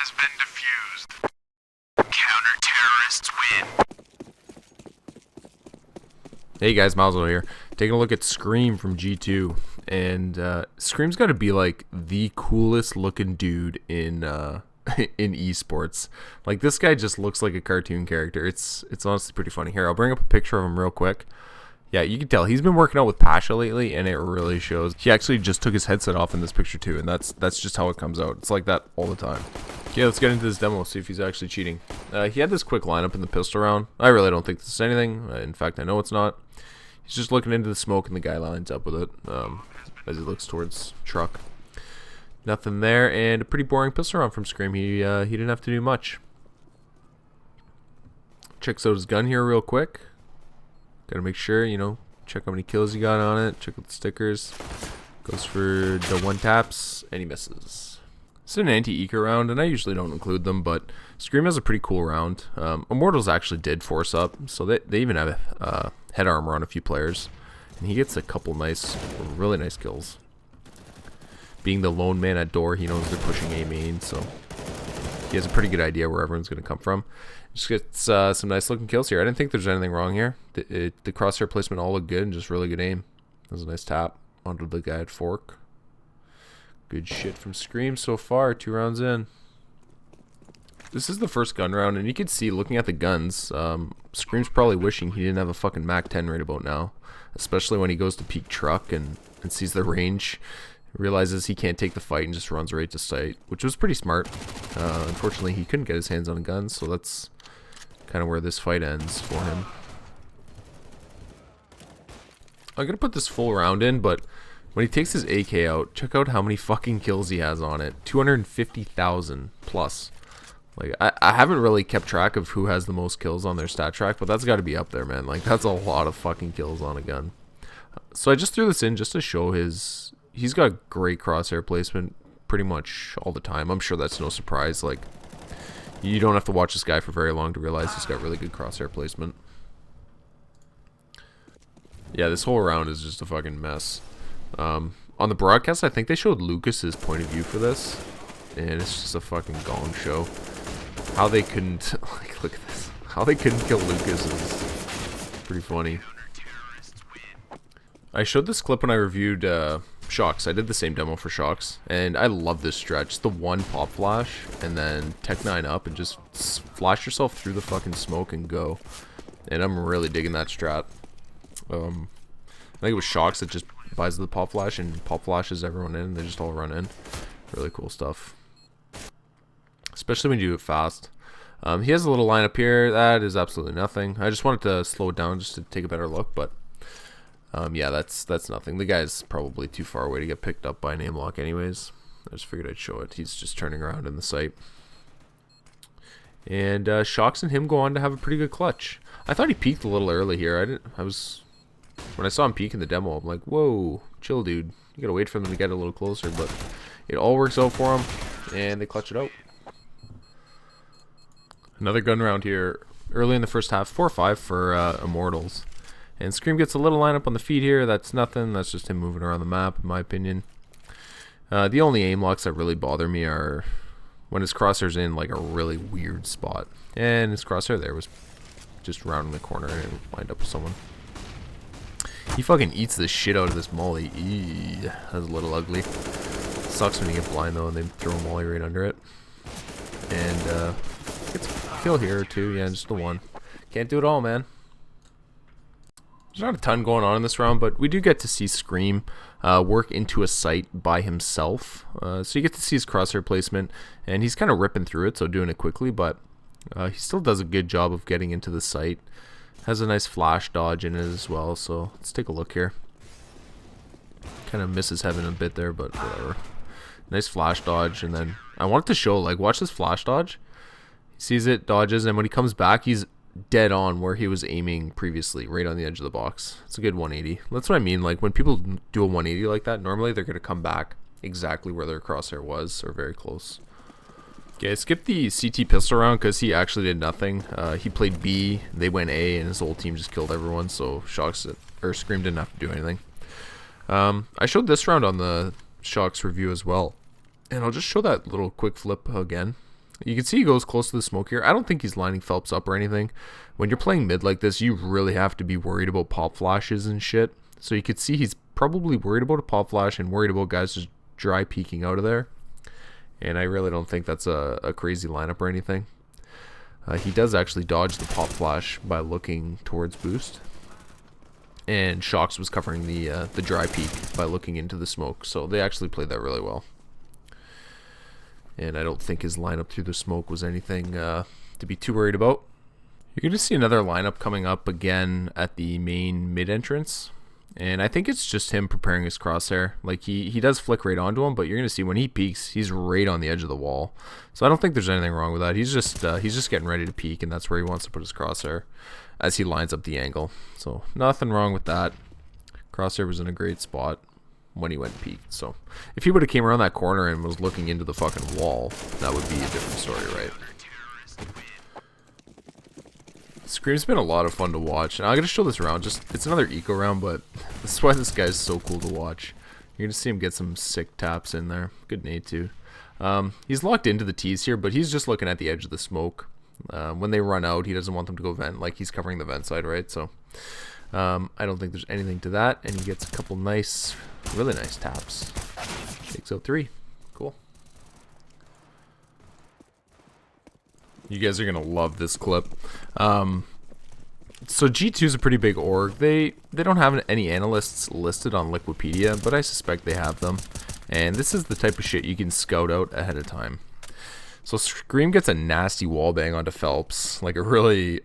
has been defused. Counter-terrorists win. Hey guys, Mauzo here. Taking a look at Scream from G2. And Scream's got to be like the coolest looking dude in in esports. Like, this guy just looks like a cartoon character. It's honestly pretty funny. Here, I'll bring up a picture of him real quick. Yeah, you can tell he's been working out with Pasha lately, and it really shows. He actually just took his headset off in this picture too, and that's just how it comes out. It's like that all the time. Okay, let's get into this demo, see if he's actually cheating. He had this quick lineup in the pistol round. I really don't think this is anything. In fact, I know it's not. He's just looking into the smoke, and the guy lines up with it as he looks towards truck. Nothing there, and a pretty boring pistol round from Scream. He didn't have to do much. Checks out his gun here real quick. Gotta make sure, you know, check how many kills he got on it. Check out the stickers. Goes for the one taps, and he misses. It's an anti-eco round, and I usually don't include them, but Scream has a pretty cool round. Immortals actually did force up, so they even have head armor on a few players, and he gets a couple nice, really nice kills. Being the lone man at door, he knows they're pushing A main, so he has a pretty good idea where everyone's going to come from. Just gets some nice looking kills here. I didn't think there's anything wrong here. The crosshair placement all looked good and just really good aim. That was a nice tap onto the guy at fork. Good shit from Scream so far, 2 rounds in. This is the first gun round, and you can see, looking at the guns, Scream's probably wishing he didn't have a fucking Mac 10 right about now. Especially when he goes to peek truck and sees the range. Realizes he can't take the fight and just runs right to sight, which was pretty smart. Unfortunately, he couldn't get his hands on a gun, so that's kind of where this fight ends for him. I'm gonna put this full round in, but when he takes his AK out, check out how many fucking kills he has on it. 250,000 plus. Like, I haven't really kept track of who has the most kills on their stat track, but that's got to be up there, man. Like, that's a lot of fucking kills on a gun. So I just threw this in just to show he's got great crosshair placement pretty much all the time. I'm sure that's no surprise. Like, you don't have to watch this guy for very long to realize he's got really good crosshair placement. Yeah, this whole round is just a fucking mess. On the broadcast, I think they showed Lucas's point of view for this, and it's just a fucking gong show. How they couldn't, like, look at this. How they couldn't kill Lucas is pretty funny. I showed this clip when I reviewed Shocks. I did the same demo for Shocks, and I love this stretch. The one pop flash, and then Tech 9 up, and just flash yourself through the fucking smoke and go. And I'm really digging that strat. I think it was Shocks that just buys the pop flash and pop flashes everyone in, and they just all run in. Really cool stuff. Especially when you do it fast. He has a little lineup here. That is absolutely nothing. I just wanted to slow it down just to take a better look, but yeah, that's nothing. The guy's probably too far away to get picked up by an aim lock anyways. I just figured I'd show it. He's just turning around in the sight. And Shocks and him go on to have a pretty good clutch. I thought he peaked a little early here. When I saw him peak in the demo, I'm like, whoa, chill, dude. You gotta wait for them to get a little closer, but it all works out for him, and they clutch it out. Another gun round here early in the first half, 4-5 for Immortals. And Scream gets a little lineup on the feet here. That's nothing. That's just him moving around the map, in my opinion. The only aim locks that really bother me are when his crosshair's in like a really weird spot. And his crosshair there was just rounding the corner and lined up with someone. He fucking eats the shit out of this molly. Eee, that's a little ugly. Sucks when you get blind though and they throw a molly right under it. And gets a kill here or two. Yeah, just the one. Can't do it all, man. There's not a ton going on in this round, but we do get to see Scream work into a sight by himself. So you get to see his crosshair placement, and he's kind of ripping through it, so doing it quickly, but he still does a good job of getting into the sight. Has a nice flash dodge in it as well, so let's take a look here. Kind of misses heaven a bit there, but whatever. Nice flash dodge, and then I wanted to show, like, watch this flash dodge. He sees it, dodges, and when he comes back, he's dead on where he was aiming previously, right on the edge of the box. It's a good 180. That's what I mean. Like, when people do a 180 like that, normally they're going to come back exactly where their crosshair was, or very close. Okay, I skipped the CT pistol round because he actually did nothing. He played B, they went A, and his whole team just killed everyone, so Scream didn't have to do anything. I showed this round on the Shocks review as well, and I'll just show that little quick flip again. You can see he goes close to the smoke here. I don't think he's lining Phelps up or anything. When you're playing mid like this, you really have to be worried about pop flashes and shit. So you could see he's probably worried about a pop flash and worried about guys just dry peeking out of there. And I really don't think that's a crazy lineup or anything. He does actually dodge the pop flash by looking towards boost. And Shocks was covering the dry peek by looking into the smoke. So they actually played that really well. And I don't think his lineup through the smoke was anything to be too worried about. You're going to see another lineup coming up again at the main mid entrance. And I think it's just him preparing his crosshair. Like, he does flick right onto him, but you're going to see when he peeks, he's right on the edge of the wall. So I don't think there's anything wrong with that. He's just getting ready to peek, and that's where he wants to put his crosshair as he lines up the angle. So nothing wrong with that. Crosshair was in a great spot when he went peeked. So if he would have came around that corner and was looking into the fucking wall, that would be a different story, right? Scream's been a lot of fun to watch, and I'm gonna show this round. It's another eco round, but this is why this guy's so cool to watch. You're gonna see him get some sick taps in there. Good nade too. He's locked into the tees here, but he's just looking at the edge of the smoke. When they run out, he doesn't want them to go vent, like he's covering the vent side, right? So I don't think there's anything to that, and he gets a couple nice, really nice taps. Takes out 3. Cool. You guys are gonna love this clip. So G2 is a pretty big org. They don't have any analysts listed on Liquipedia, but I suspect they have them. And this is the type of shit you can scout out ahead of time. So Scream gets a nasty wallbang onto Phelps, like a really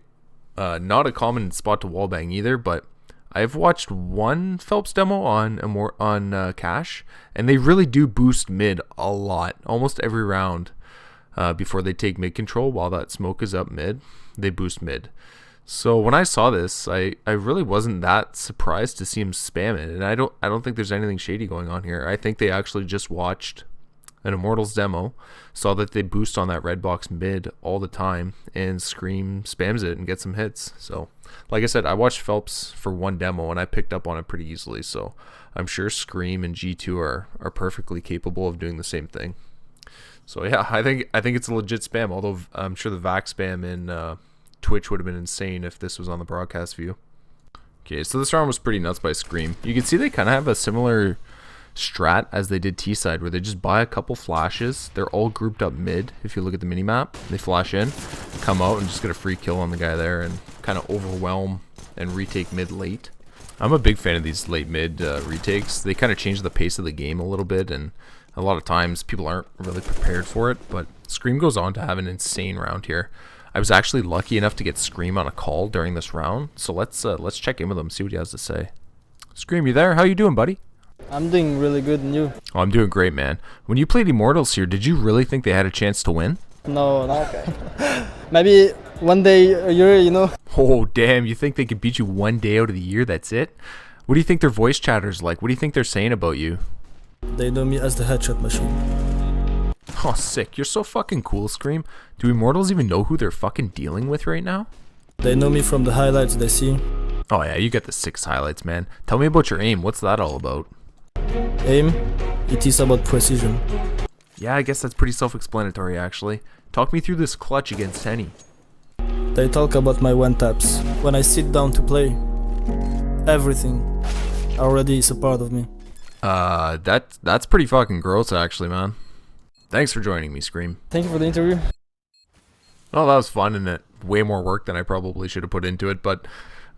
not a common spot to wallbang either. But I've watched one Phelps demo on Cash, and they really do boost mid a lot, almost every round. Before they take mid control while that smoke is up mid, they boost mid. So when I saw this, I really wasn't that surprised to see him spam it, and I don't think there's anything shady going on here. I think they actually just watched an Immortals demo, saw that they boost on that red box mid all the time, and Scream spams it and gets some hits. So like I said, I watched Phelps for one demo and I picked up on it pretty easily, so I'm sure Scream and G2 are perfectly capable of doing the same thing. So yeah, I think it's a legit spam, although I'm sure the VAC spam in Twitch would have been insane if this was on the broadcast view. Okay, so this round was pretty nuts by Scream. You can see they kind of have a similar strat as they did T-side, where they just buy a couple flashes. They're all grouped up mid. If you look at the minimap, they flash in, come out, and just get a free kill on the guy there and kind of overwhelm and retake mid late. I'm a big fan of these late mid retakes. They kind of change the pace of the game a little bit, and a lot of times people aren't really prepared for it, but Scream goes on to have an insane round here. I was actually lucky enough to get Scream on a call during this round, so let's check in with him, see what he has to say. Scream, you there? How you doing, buddy? I'm doing really good, and you? Oh, I'm doing great, man. When you played Immortals here, did you really think they had a chance to win? No, not maybe one day a year, you know. Oh, damn, you think they could beat you one day out of the year, that's it? What do you think their voice chatter's like? What do you think they're saying about you? They know me as the headshot machine. Oh, sick. You're so fucking cool, Scream. Do Immortals even know who they're fucking dealing with right now? They know me from the highlights they see. Oh yeah, you got the 6 highlights, man. Tell me about your aim. What's that all about? Aim? It is about precision. Yeah, I guess that's pretty self-explanatory, actually. Talk me through this clutch against Henny. They talk about my one taps. When I sit down to play, everything already is a part of me. That's pretty fucking gross, actually, man. Thanks for joining me, Scream. Thank you for the interview. Oh, that was fun, and it way more work than I probably should have put into it, but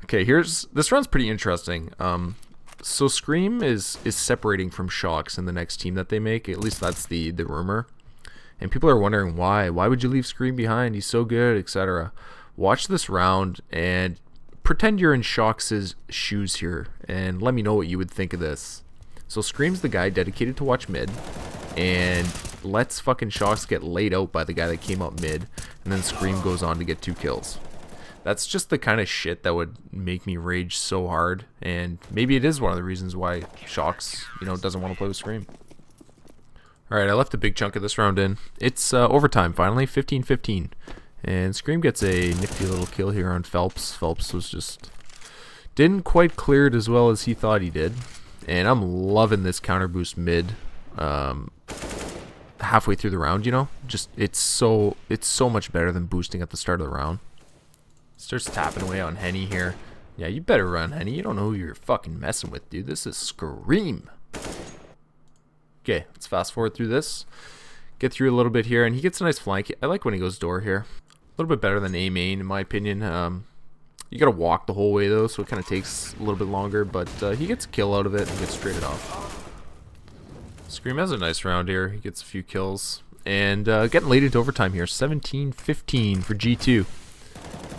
okay, this round's pretty interesting. So Scream is separating from Shocks in the next team that they make. At least that's the rumor. And people are wondering why. Why would you leave Scream behind? He's so good, etc. Watch this round and pretend you're in Shocks' shoes here, and let me know what you would think of this. So Scream's the guy dedicated to watch mid, and lets fucking Shocks get laid out by the guy that came up mid, and then Scream goes on to get 2 kills. That's just the kind of shit that would make me rage so hard, and maybe it is one of the reasons why Shocks, doesn't want to play with Scream. Alright, I left a big chunk of this round in. It's overtime finally, 15-15. And Scream gets a nifty little kill here on Phelps. Phelps was just didn't quite clear it as well as he thought he did. And I'm loving this counter boost mid. halfway through the round, you know? Just it's so much better than boosting at the start of the round. Starts tapping away on Henny here. Yeah, you better run, Henny. You don't know who you're fucking messing with, dude. This is Scream. Okay, let's fast forward through this. Get through a little bit here, and he gets a nice flank. I like when he goes door here. A little bit better than A main, in my opinion. You gotta walk the whole way, though, so it kind of takes a little bit longer, but he gets a kill out of it and gets traded off. Scream has a nice round here. He gets a few kills. And getting late into overtime here. 17-15 for G2.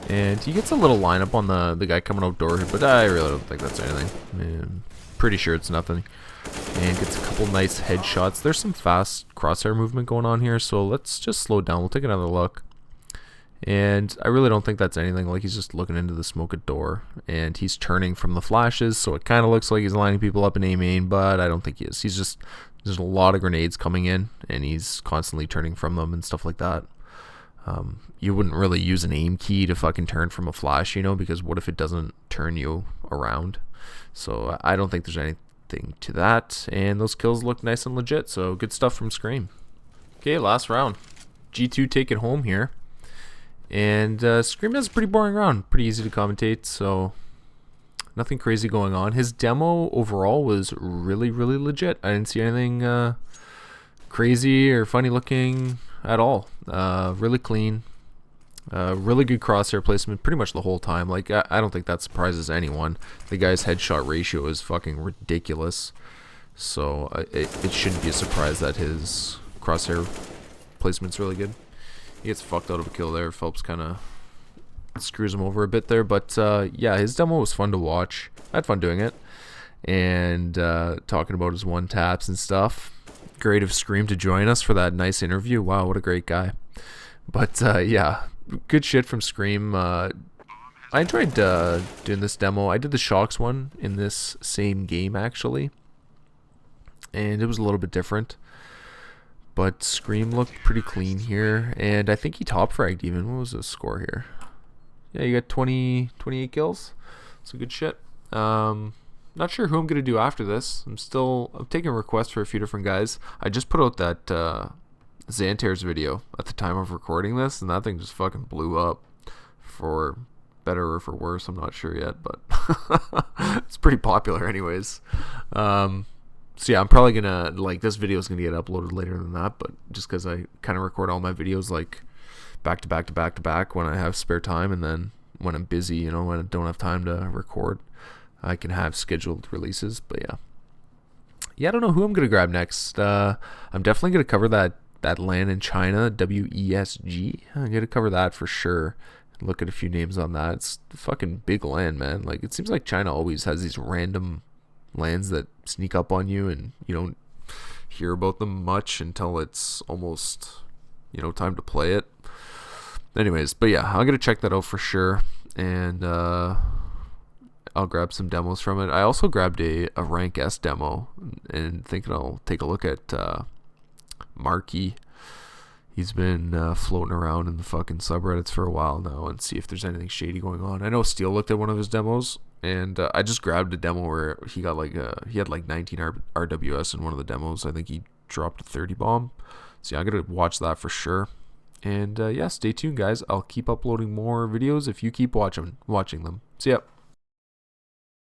And he gets a little lineup on the guy coming out door here, but I really don't think that's anything. Man, pretty sure it's nothing. And gets a couple nice headshots. There's some fast crosshair movement going on here, so let's just slow it down. We'll take another look. And I really don't think that's anything. Like, he's just looking into the smoke at door, and he's turning from the flashes, so it kind of looks like he's lining people up in A main, but I don't think he is. He's just, there's a lot of grenades coming in, and he's constantly turning from them and stuff like that. You wouldn't really use an aim key to fucking turn from a flash, you know, because what if it doesn't turn you around? So I don't think there's anything to that, and those kills look nice and legit, so good stuff from Scream. Okay, last round. G2 take it home here, and Scream has a pretty boring round, pretty easy to commentate, so nothing crazy going on. His demo overall was really legit. I didn't see anything crazy or funny looking at all. Really clean, really good crosshair placement pretty much the whole time. Like, I don't think that surprises anyone. The guy's headshot ratio is fucking ridiculous, so it shouldn't be a surprise that his crosshair placement's really good. He gets fucked out of a kill there. Phelps kind of screws him over a bit there, but yeah, his demo was fun to watch. I had fun doing it, and talking about his one taps and stuff. Great of Scream to join us for that nice interview. Wow, what a great guy. But yeah, good shit from Scream. I enjoyed doing this demo. I did the Shocks one in this same game, actually, and it was a little bit different. But Scream looked pretty clean here, and I think he top fragged even. What was the score here? Yeah, you got 28 kills. So good shit. Not sure who I'm gonna do after this. I'm taking requests for a few different guys. I just put out that Xanter's video at the time of recording this, and that thing just fucking blew up. For better or for worse, I'm not sure yet, but it's pretty popular anyways. So yeah, I'm probably gonna, like, this video is gonna get uploaded later than that, but just because I kind of record all my videos like back to back to back to back when I have spare time, and then when I'm busy, you know, when I don't have time to record, I can have scheduled releases. But yeah, I don't know who I'm gonna grab next. I'm definitely gonna cover that land in China, WESG. I'm gonna cover that for sure. Look at a few names on that. It's a fucking big land, man. Like, it seems like China always has these random lands that sneak up on you, and you don't hear about them much until it's almost, you know, time to play it. Anyways, but yeah, I'm gonna check that out for sure, and I'll grab some demos from it. I also grabbed a rank S demo, and thinking I'll take a look at Marky. He's been floating around in the fucking subreddits for a while now, and see if there's anything shady going on. I know Steel looked at one of his demos, and I just grabbed a demo where he got he had like 19 RWS in one of the demos. I think he dropped a 30 bomb. So yeah, I'm gonna watch that for sure. And yeah, stay tuned, guys. I'll keep uploading more videos if you keep watching them. See ya.